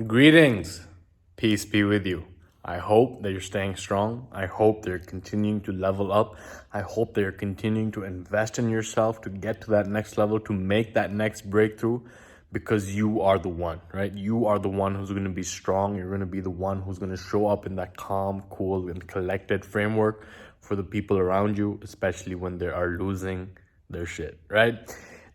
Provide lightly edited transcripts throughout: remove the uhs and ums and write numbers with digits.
Greetings. Peace be with you. I hope that you're staying strong. I hope that you're continuing to level up. I hope that you're continuing to invest in yourself to get to that next level, to make that next breakthrough, because you are the one, right? You are the one who's going to be strong. You're going to be the one who's going to show up in that calm, cool, and collected framework for the people around you, especially when they are losing their shit, right?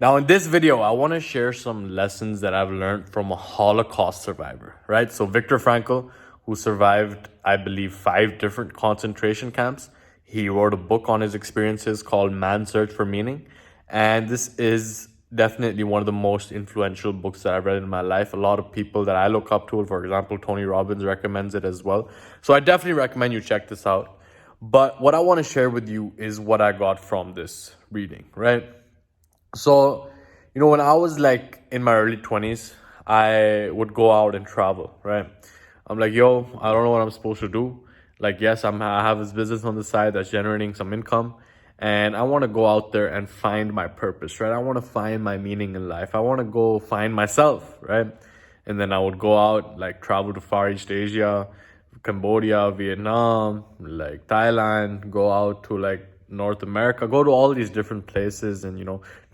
Now, in this video, I want to share some lessons that I've learned from a Holocaust survivor, right? So Viktor Frankl, who survived, I believe, 5 different concentration camps. He wrote a book on his experiences called Man's Search for Meaning. And this is definitely one of the most influential books that I've read in my life. A lot of people that I look up to, for example, Tony Robbins recommends it as well. So I definitely recommend you check this out. But what I want to share with you is what I got from this reading, right? So, when I was like in my early 20s, I would go out and travel, right? I'm like, yo, I don't know what I'm supposed to do. Like, yes, I have this business on the side that's generating some income, and I want to go out there and find my purpose, right? I want to find my meaning in life. I want to go find myself, right? And then I would go out, like travel to Far East Asia, Cambodia, Vietnam, like Thailand, go out to like North America, go to all these different places and,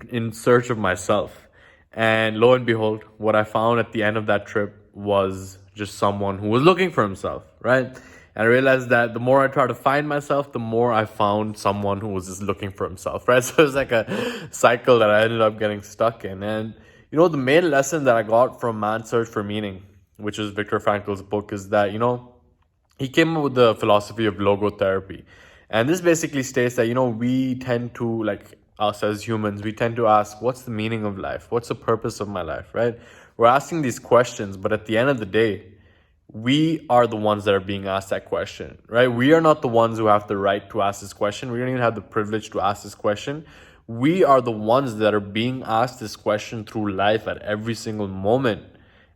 in search of myself. And lo and behold, what I found at the end of that trip was just someone who was looking for himself, right? And I realized that the more I tried to find myself, the more I found someone who was just looking for himself, right? So it was like a cycle that I ended up getting stuck in. And, the main lesson that I got from Man's Search for Meaning, which is Viktor Frankl's book, is that, he came up with the philosophy of logotherapy. And this basically states that, we tend to, like us as humans, we tend to ask, what's the meaning of life? What's the purpose of my life, right? We're asking these questions, but at the end of the day, we are the ones that are being asked that question, right? We are not the ones who have the right to ask this question. We don't even have the privilege to ask this question. We are the ones that are being asked this question through life at every single moment.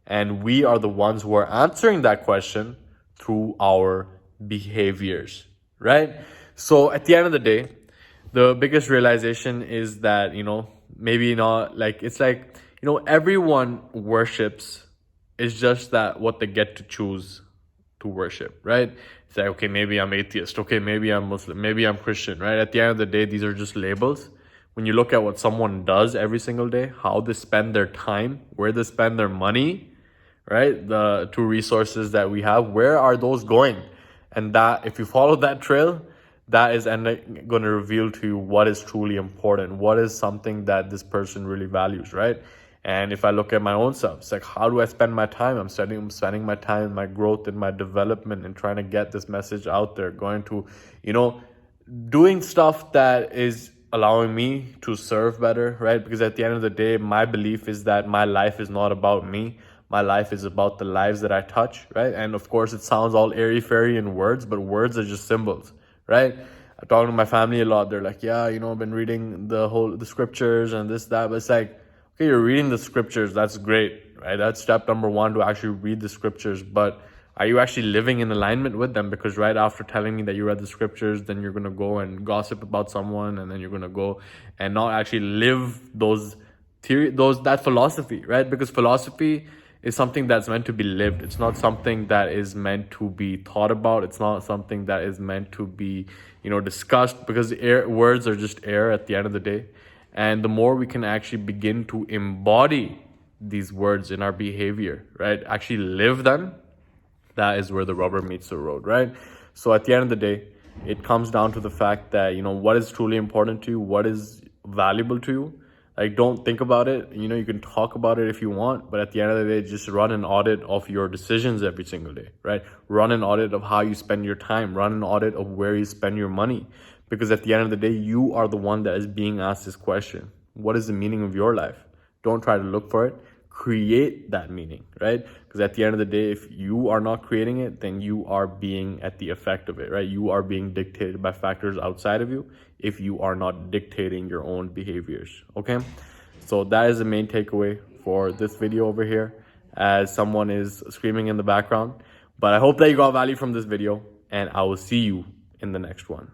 And we are the ones who are answering that question through our behaviors, right? So at the end of the day, the biggest realization is that, maybe not like, it's like, everyone worships. It's just that what they get to choose to worship, right? It's like, okay, maybe I'm atheist. Okay, maybe I'm Muslim. Maybe I'm Christian, right? At the end of the day, these are just labels. When you look at what someone does every single day, how they spend their time, where they spend their money, right? The 2 resources that we have, where are those going? And that, if you follow that trail, that is going to reveal to you what is truly important, what is something that this person really values, right? And if I look at my own self, it's like, how do I spend my time? I'm spending my time in my growth, in my development, and trying to get this message out there, going to, doing stuff that is allowing me to serve better, right? Because at the end of the day, my belief is that my life is not about me. My life is about the lives that I touch, right? And of course, it sounds all airy-fairy in words, but words are just symbols, right? I talk to my family a lot. They're like, yeah, I've been reading the scriptures and this, that. But it's like, okay, you're reading the scriptures. That's great, right? That's step number 1, to actually read the scriptures. But are you actually living in alignment with them? Because right after telling me that you read the scriptures, then you're going to go and gossip about someone, and then you're going to go and not actually live that philosophy, right? Because philosophy is something that's meant to be lived. It's not something that is meant to be thought about. It's not something that is meant to be, discussed, because words are just air at the end of the day. And the more we can actually begin to embody these words in our behavior, right? Actually live them, that is where the rubber meets the road, right? So at the end of the day, it comes down to the fact that, what is truly important to you, what is valuable to you. Like, don't think about it. You can talk about it if you want, but at the end of the day, just run an audit of your decisions every single day, right? Run an audit of how you spend your time. Run an audit of where you spend your money. Because at the end of the day, you are the one that is being asked this question. What is the meaning of your life? Don't try to look for it. Create that meaning, right? Because at the end of the day, if you are not creating it, then you are being at the effect of it, right? You are being dictated by factors outside of you if you are not dictating your own behaviors, okay? So that is the main takeaway for this video over here, as someone is screaming in the background. But I hope that you got value from this video, and I will see you in the next one.